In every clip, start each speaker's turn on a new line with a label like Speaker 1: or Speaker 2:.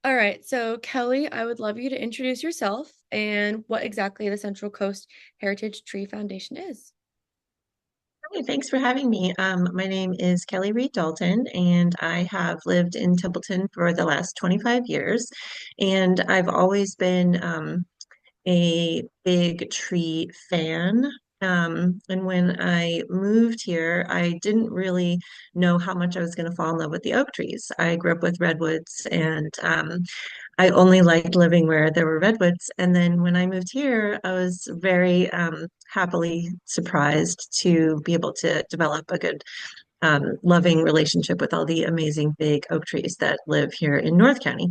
Speaker 1: All right, so Kelly, I would love you to introduce yourself and what exactly the Central Coast Heritage Tree Foundation is.
Speaker 2: Hi, thanks for having me. My name is Kelly Reed Daulton, and I have lived in Templeton for the last 25 years. And I've always been a big tree fan. And when I moved here, I didn't really know how much I was going to fall in love with the oak trees. I grew up with redwoods, and I only liked living where there were redwoods. And then when I moved here, I was very happily surprised to be able to develop a good, loving relationship with all the amazing big oak trees that live here in North County.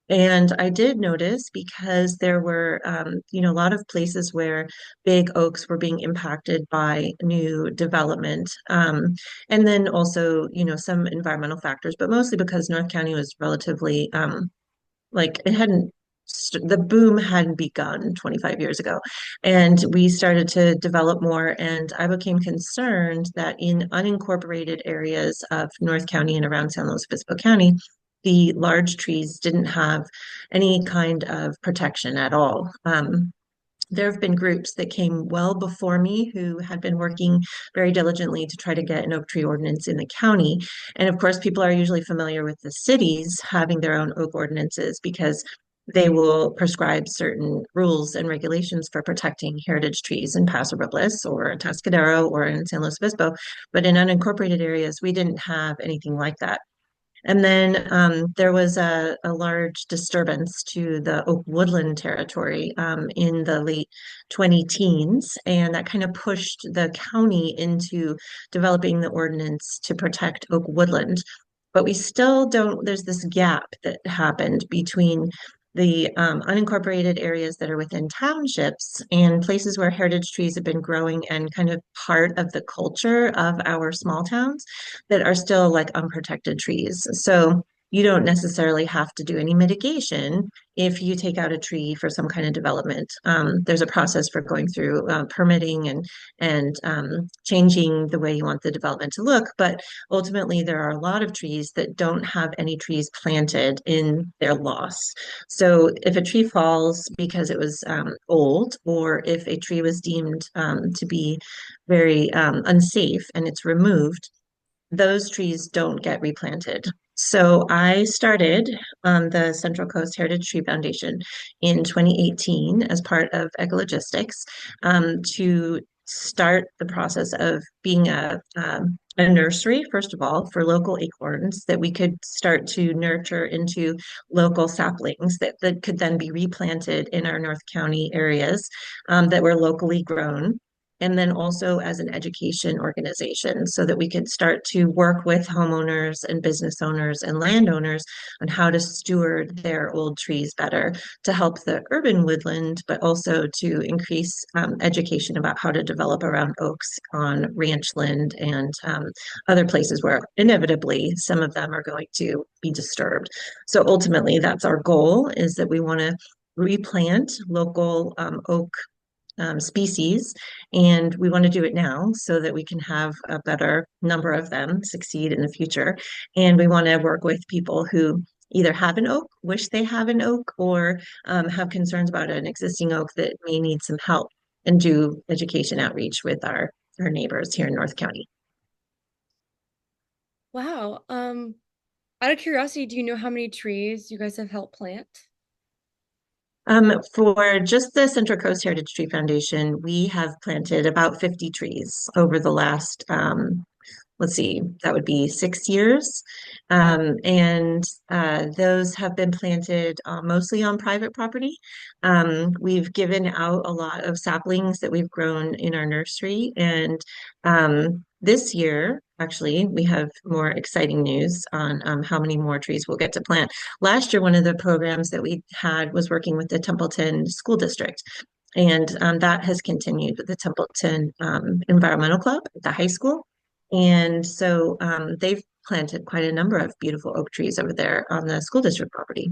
Speaker 2: And I did notice because there were, a lot of places where big oaks were being impacted by new development. And then also, some environmental factors, but mostly because North County was relatively, like it hadn't, the boom hadn't begun 25 years ago. And we started to develop more. And I became concerned that in unincorporated areas of North County and around San Luis Obispo County, the large trees didn't have any kind of protection at all. There have been groups that came well before me who had been working very diligently to try to get an oak tree ordinance in the county. And of course, people are usually familiar with the cities having their own oak ordinances because they will prescribe certain rules and regulations for protecting heritage trees in Paso Robles or Atascadero or in San Luis Obispo. But in unincorporated areas, we didn't have anything like that. And then there was a large disturbance to the oak woodland territory in the late 20 teens, and that kind of pushed the county into developing the ordinance to protect oak woodland. But we still don't, there's this gap that happened between the unincorporated areas that are within townships and places where heritage trees have been growing and kind of part of the culture of our small towns that are still like unprotected trees. So you don't necessarily have to do any mitigation if you take out a tree for some kind of development. There's a process for going through permitting and changing the way you want the development to look. But ultimately, there are a lot of trees that don't have any trees planted in their loss. So if a tree falls because it was old, or if a tree was deemed to be very unsafe and it's removed, those trees don't get replanted. So I started the Central Coast Heritage Tree Foundation in 2018 as part of Ecologistics to start the process of being a nursery, first of all, for local acorns that we could start to nurture into local saplings that could then be replanted in our North County areas that were locally grown, and then also as an education organization so that we could start to work with homeowners and business owners and landowners on how to steward their old trees better to help the urban woodland, but also to increase education about how to develop around oaks on ranch land and other places where inevitably some of them are going to be disturbed. So ultimately, that's our goal, is that we want to replant local oak species, and we want to do it now so that we can have a better number of them succeed in the future. And we want to work with people who either have an oak, wish they have an oak, or have concerns about an existing oak that may need some help, and do education outreach with our neighbors here in North County.
Speaker 1: Wow. Out of curiosity, do you know how many trees you guys have helped plant?
Speaker 2: For just the Central Coast Heritage Tree Foundation, we have planted about 50 trees over the last let's see, that would be 6 years.
Speaker 1: Wow.
Speaker 2: And those have been planted mostly on private property. We've given out a lot of saplings that we've grown in our nursery. And this year, actually, we have more exciting news on how many more trees we'll get to plant. Last year, one of the programs that we had was working with the Templeton School District. And that has continued with the Templeton Environmental Club at the high school. And so they've planted quite a number of beautiful oak trees over there on the school district property.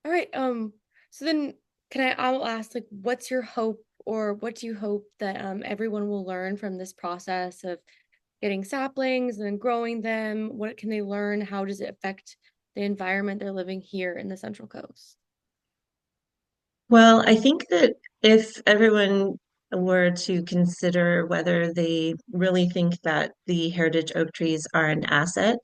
Speaker 1: All right. So then I'll ask, like, what's your hope, or what do you hope that everyone will learn from this process of getting saplings and then growing them? What can they learn? How does it affect the environment they're living here in the Central Coast?
Speaker 2: Well, I think that if everyone were to consider whether they really think that the heritage oak trees are an asset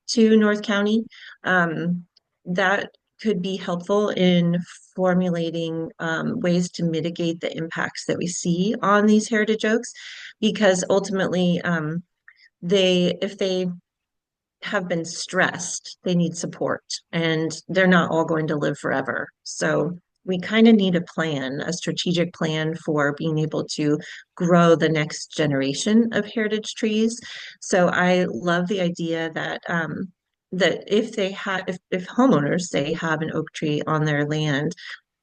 Speaker 2: to North County, that could be helpful in formulating ways to mitigate the impacts that we see on these heritage oaks, because ultimately, if they have been stressed, they need support, and they're not all going to live forever. So we kind of need a plan, a strategic plan for being able to grow the next generation of heritage trees. So I love the idea that that if homeowners say have an oak tree on their land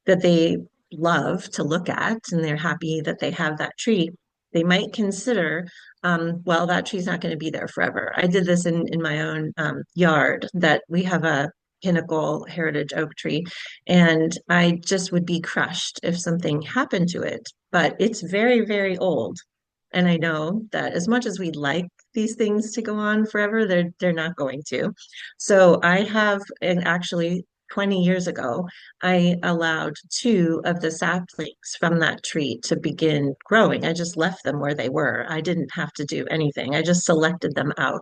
Speaker 2: that they love to look at and they're happy that they have that tree, they might consider, well, that tree's not going to be there forever. I did this in my own yard that we have a pinnacle heritage oak tree, and I just would be crushed if something happened to it. But it's very, very old. And I know that as much as we'd like these things to go on forever, they're not going to. So I have, and actually 20 years ago, I allowed two of the saplings from that tree to begin growing. I just left them where they were. I didn't have to do anything. I just selected them out.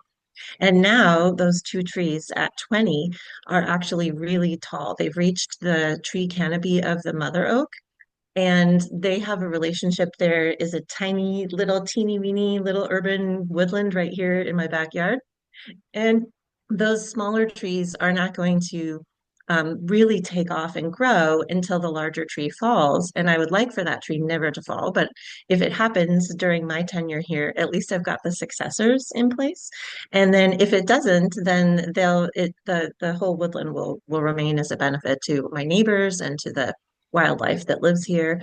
Speaker 2: And now those two trees at 20 are actually really tall. They've reached the tree canopy of the mother oak, and they have a relationship. There is a tiny little teeny weeny little urban woodland right here in my backyard. And those smaller trees are not going to really take off and grow until the larger tree falls. And I would like for that tree never to fall. But if it happens during my tenure here, at least I've got the successors in place. And then if it doesn't, then the whole woodland will remain as a benefit to my neighbors and to the wildlife that lives here.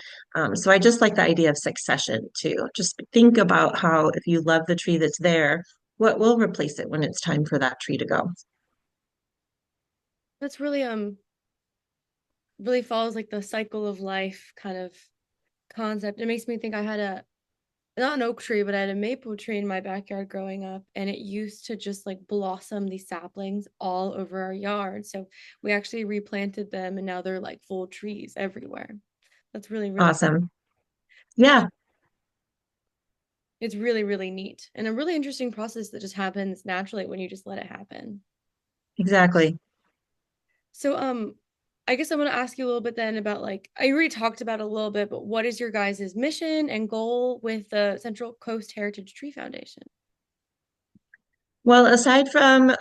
Speaker 2: So I just like the idea of succession too. Just think about how if you love the tree that's there, what will replace it when it's time for that tree to go?
Speaker 1: That's really follows like the cycle of life kind of concept. It makes me think I had a not an oak tree, but I had a maple tree in my backyard growing up, and it used to just like blossom these saplings all over our yard. So we actually replanted them, and now they're like full trees everywhere. That's really,
Speaker 2: Awesome. Yeah,
Speaker 1: it's really neat and a really interesting process that just happens naturally when you just let it happen.
Speaker 2: exactly.
Speaker 1: So, I guess I want to ask you a little bit then about like I already talked about it a little bit, but what is your guys' mission and goal with the Central Coast Heritage Tree Foundation?
Speaker 2: Well, aside from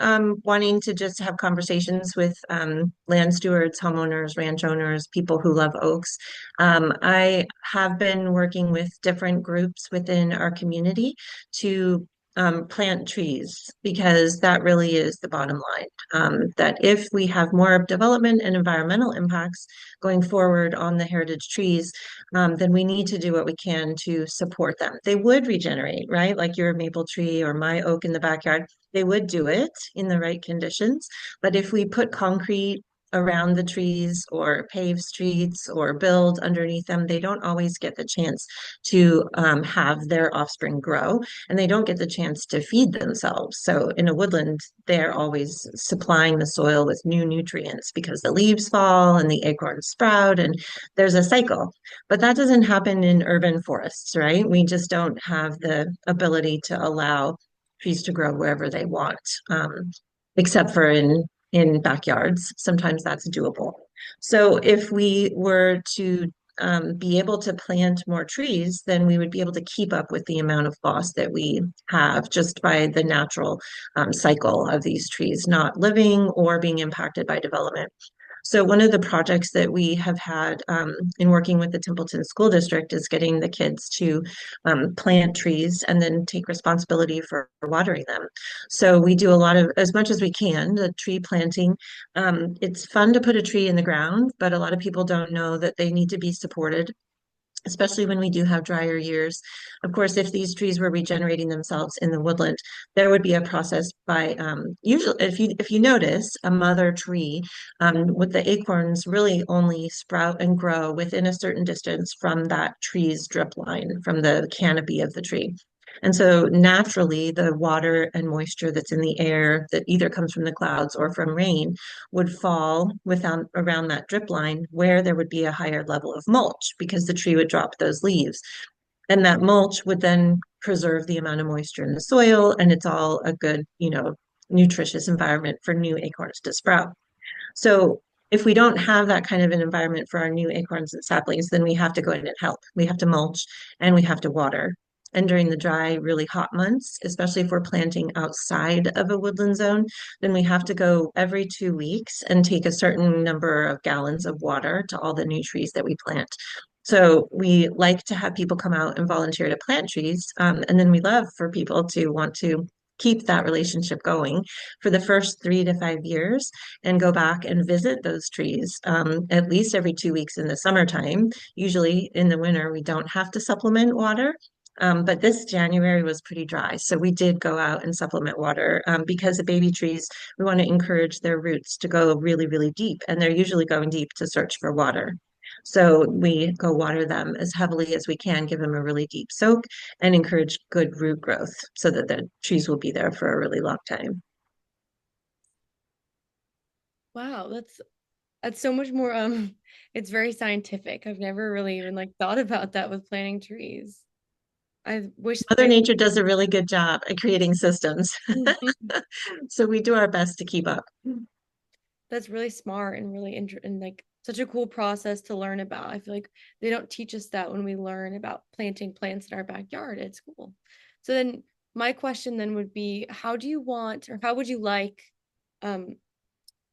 Speaker 2: wanting to just have conversations with land stewards, homeowners, ranch owners, people who love oaks, I have been working with different groups within our community to plant trees, because that really is the bottom line. That if we have more development and environmental impacts going forward on the heritage trees, then we need to do what we can to support them. They would regenerate, right? Like your maple tree or my oak in the backyard, they would do it in the right conditions. But if we put concrete around the trees or pave streets or build underneath them, they don't always get the chance to have their offspring grow, and they don't get the chance to feed themselves. So in a woodland, they're always supplying the soil with new nutrients because the leaves fall and the acorns sprout, and there's a cycle. But that doesn't happen in urban forests, right? We just don't have the ability to allow trees to grow wherever they want, except for in backyards. Sometimes that's doable. So if we were to be able to plant more trees, then we would be able to keep up with the amount of loss that we have just by the natural cycle of these trees not living or being impacted by development. So one of the projects that we have had in working with the Templeton School District is getting the kids to plant trees and then take responsibility for watering them. So we do a lot of, as much as we can, the tree planting. It's fun to put a tree in the ground, but a lot of people don't know that they need to be supported, especially when we do have drier years. Of course, if these trees were regenerating themselves in the woodland, there would be a process by usually if you notice a mother tree with the acorns really only sprout and grow within a certain distance from that tree's drip line, from the canopy of the tree. And so naturally, the water and moisture that's in the air that either comes from the clouds or from rain would fall without around that drip line where there would be a higher level of mulch because the tree would drop those leaves. And that mulch would then preserve the amount of moisture in the soil, and it's all a good, nutritious environment for new acorns to sprout. So if we don't have that kind of an environment for our new acorns and saplings, then we have to go in and help. We have to mulch and we have to water. And during the dry, really hot months, especially if we're planting outside of a woodland zone, then we have to go every 2 weeks and take a certain number of gallons of water to all the new trees that we plant. So we like to have people come out and volunteer to plant trees. And then we love for people to want to keep that relationship going for the first 3 to 5 years and go back and visit those trees at least every 2 weeks in the summertime. Usually in the winter, we don't have to supplement water. But this January was pretty dry. So we did go out and supplement water because the baby trees, we want to encourage their roots to go really, really deep. And they're usually going deep to search for water. So we go water them as heavily as we can, give them a really deep soak, and encourage good root growth so that the trees will be there for a really long time.
Speaker 1: Wow, that's so much more it's very scientific. I've never really even like thought about that with planting trees. I wish
Speaker 2: Mother
Speaker 1: I
Speaker 2: Nature does a really good job at creating systems.
Speaker 1: Mhm.
Speaker 2: So we do our best to keep up.
Speaker 1: That's really smart and really and like such a cool process to learn about. I feel like they don't teach us that when we learn about planting plants in our backyard. It's cool. So then my question then would be, how do you want or how would you like um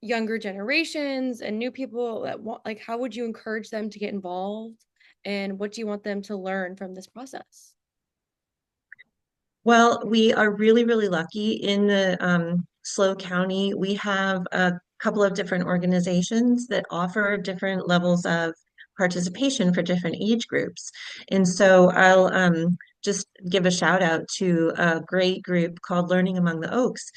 Speaker 1: younger generations and new people that want like how would you encourage them to get involved and what do you want them to learn from this process?
Speaker 2: Well, we are really, really lucky in the SLO County. We have a couple of different organizations that offer different levels of participation for different age groups. And so I'll just give a shout out to a great group called Learning Among the Oaks.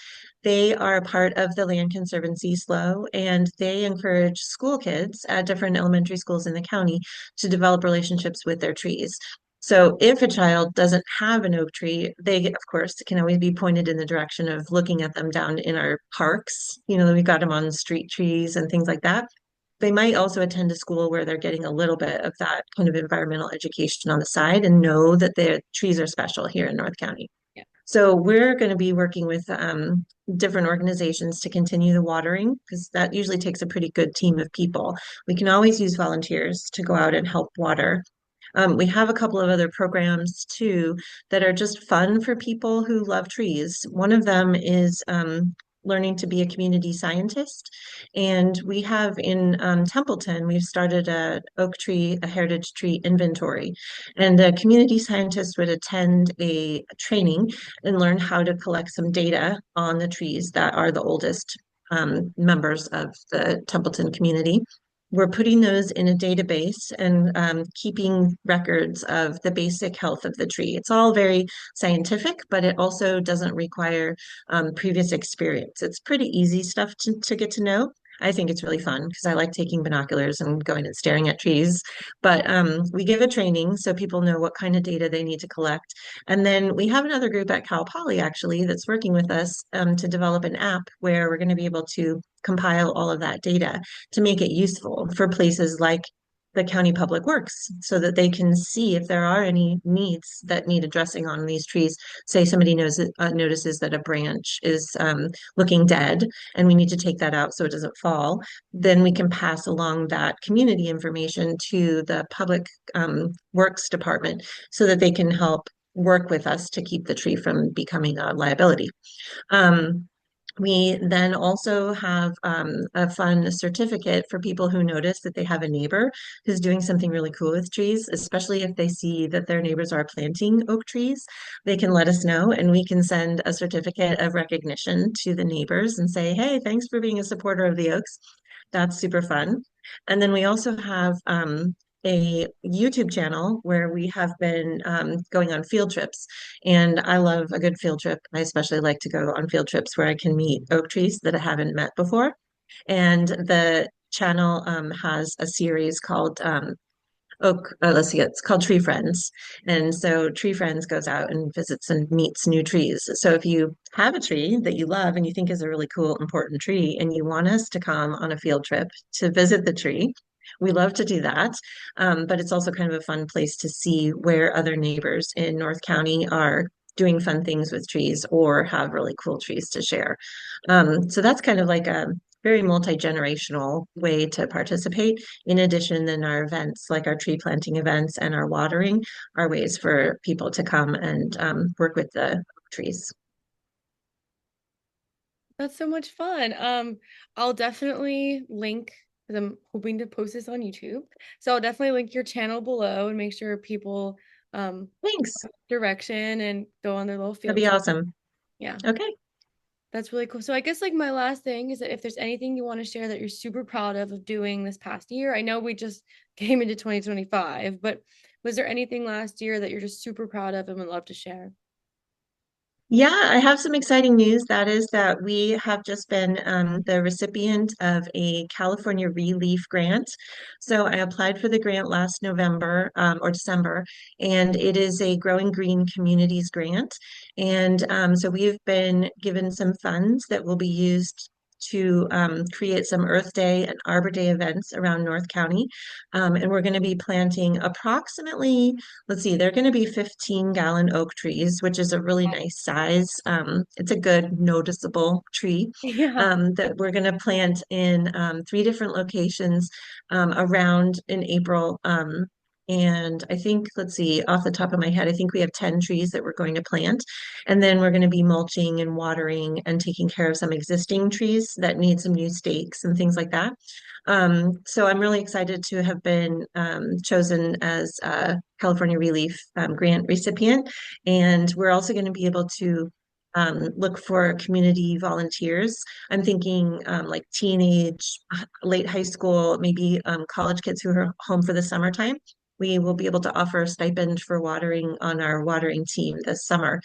Speaker 2: They are a part of the Land Conservancy SLO, and they encourage school kids at different elementary schools in the county to develop relationships with their trees. So if a child doesn't have an oak tree, they, of course, can always be pointed in the direction of looking at them down in our parks. We've got them on street trees and things like that. They might also attend a school where they're getting a little bit of that kind of environmental education on the side and know that the trees are special here in North County.
Speaker 1: Yeah.
Speaker 2: So we're going to be working with different organizations to continue the watering because that usually takes a pretty good team of people. We can always use volunteers to go out and help water. We have a couple of other programs too that are just fun for people who love trees. One of them is learning to be a community scientist. And we have in Templeton, we've started a heritage tree inventory. And the community scientist would attend a training and learn how to collect some data on the trees that are the oldest members of the Templeton community. We're putting those in a database and keeping records of the basic health of the tree. It's all very scientific, but it also doesn't require previous experience. It's pretty easy stuff to get to know. I think it's really fun because I like taking binoculars and going and staring at trees. But we give a training so people know what kind of data they need to collect. And then we have another group at Cal Poly actually that's working with us to develop an app where we're going to be able to compile all of that data to make it useful for places like the county public works so that they can see if there are any needs that need addressing on these trees. Say somebody notices that a branch is looking dead and we need to take that out so it doesn't fall, then we can pass along that community information to the public works department so that they can help work with us to keep the tree from becoming a liability. Um, we then also have a fun certificate for people who notice that they have a neighbor who's doing something really cool with trees, especially if they see that their neighbors are planting oak trees. They can let us know, and we can send a certificate of recognition to the neighbors and say, hey, thanks for being a supporter of the oaks. That's super fun. And then we also have a YouTube channel where we have been going on field trips. And I love a good field trip. I especially like to go on field trips where I can meet oak trees that I haven't met before. And the channel has a series called oak, let's see, it's called Tree Friends. And so Tree Friends goes out and visits and meets new trees. So if you have a tree that you love and you think is a really cool, important tree, and you want us to come on a field trip to visit the tree, we love to do that. But it's also kind of a fun place to see where other neighbors in North County are doing fun things with trees or have really cool trees to share. So that's kind of like a very multi-generational way to participate. In addition, then our events, like our tree planting events and our watering, are ways for people to come and work with the trees.
Speaker 1: That's so much fun. I'll definitely link because I'm hoping to post this on YouTube. So I'll definitely link your channel below and make sure people um
Speaker 2: Thanks.
Speaker 1: direction and go on their little
Speaker 2: That'd
Speaker 1: field
Speaker 2: be
Speaker 1: trip.
Speaker 2: awesome.
Speaker 1: Yeah,
Speaker 2: Okay.
Speaker 1: that's really cool. So I guess like my last thing is that if there's anything you want to share that you're super proud of doing this past year. I know we just came into 2025, but was there anything last year that you're just super proud of and would love to share?
Speaker 2: Yeah, I have some exciting news. That is that we have just been the recipient of a California Relief Grant. So I applied for the grant last November or December, and it is a Growing Green Communities grant. And so we've been given some funds that will be used to create some Earth Day and Arbor Day events around North County. And we're going to be planting approximately, let's see, they're going to be 15-gallon oak trees, which is a really nice size. It's a good noticeable tree
Speaker 1: Yeah.
Speaker 2: that we're going to plant in three different locations around in April. And I think, let's see, off the top of my head, I think we have 10 trees that we're going to plant. And then we're going to be mulching and watering and taking care of some existing trees that need some new stakes and things like that. So I'm really excited to have been chosen as a California Relief grant recipient. And we're also going to be able to look for community volunteers. I'm thinking like teenage, late high school, maybe college kids who are home for the summertime. We will be able to offer a stipend for watering on our watering team this summer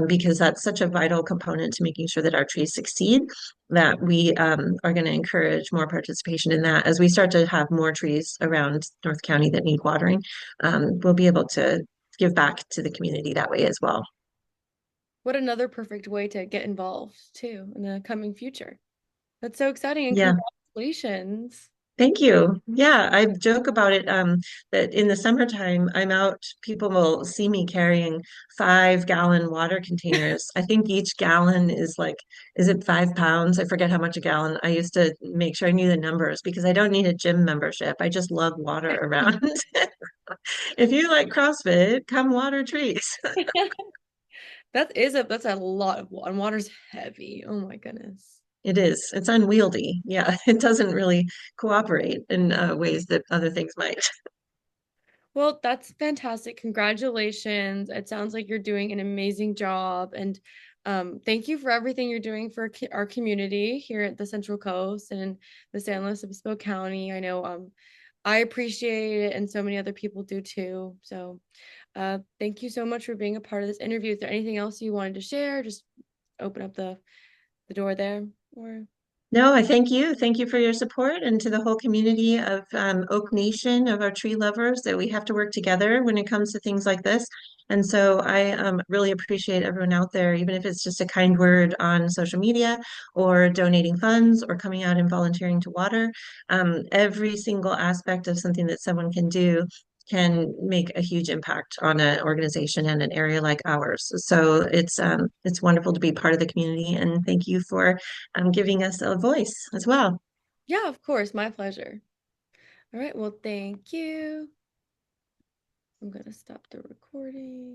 Speaker 2: because that's such a vital component to making sure that our trees succeed that we are going to encourage more participation in that. As we start to have more trees around North County that need watering, we'll be able to give back to the community that way as well.
Speaker 1: What another perfect way to get involved too in the coming future. That's so exciting and
Speaker 2: Yeah.
Speaker 1: congratulations.
Speaker 2: Thank you. Yeah, I joke about it that in the summertime, I'm out, people will see me carrying 5-gallon water containers. I think each gallon is like, is it 5 pounds? I forget how much a gallon. I used to make sure I knew the numbers because I don't need a gym membership. I just love water around. If you like CrossFit, come water trees.
Speaker 1: That's a lot of water. And water's heavy. Oh my goodness.
Speaker 2: It is. It's unwieldy. Yeah, it doesn't really cooperate in ways that other things might.
Speaker 1: Well, that's fantastic. Congratulations. It sounds like you're doing an amazing job. And thank you for everything you're doing for our community here at the Central Coast and the San Luis Obispo County. I know I appreciate it and so many other people do too. So thank you so much for being a part of this interview. Is there anything else you wanted to share? Just open up the door there or
Speaker 2: No, I thank you. Thank you for your support and to the whole community of Oak Nation, of our tree lovers, that we have to work together when it comes to things like this. And so I really appreciate everyone out there, even if it's just a kind word on social media or donating funds or coming out and volunteering to water. Every single aspect of something that someone can do can make a huge impact on an organization and an area like ours. So it's wonderful to be part of the community, and thank you for giving us a voice as well.
Speaker 1: yeah, of course, my pleasure. All right, well, thank you. I'm gonna stop the recording.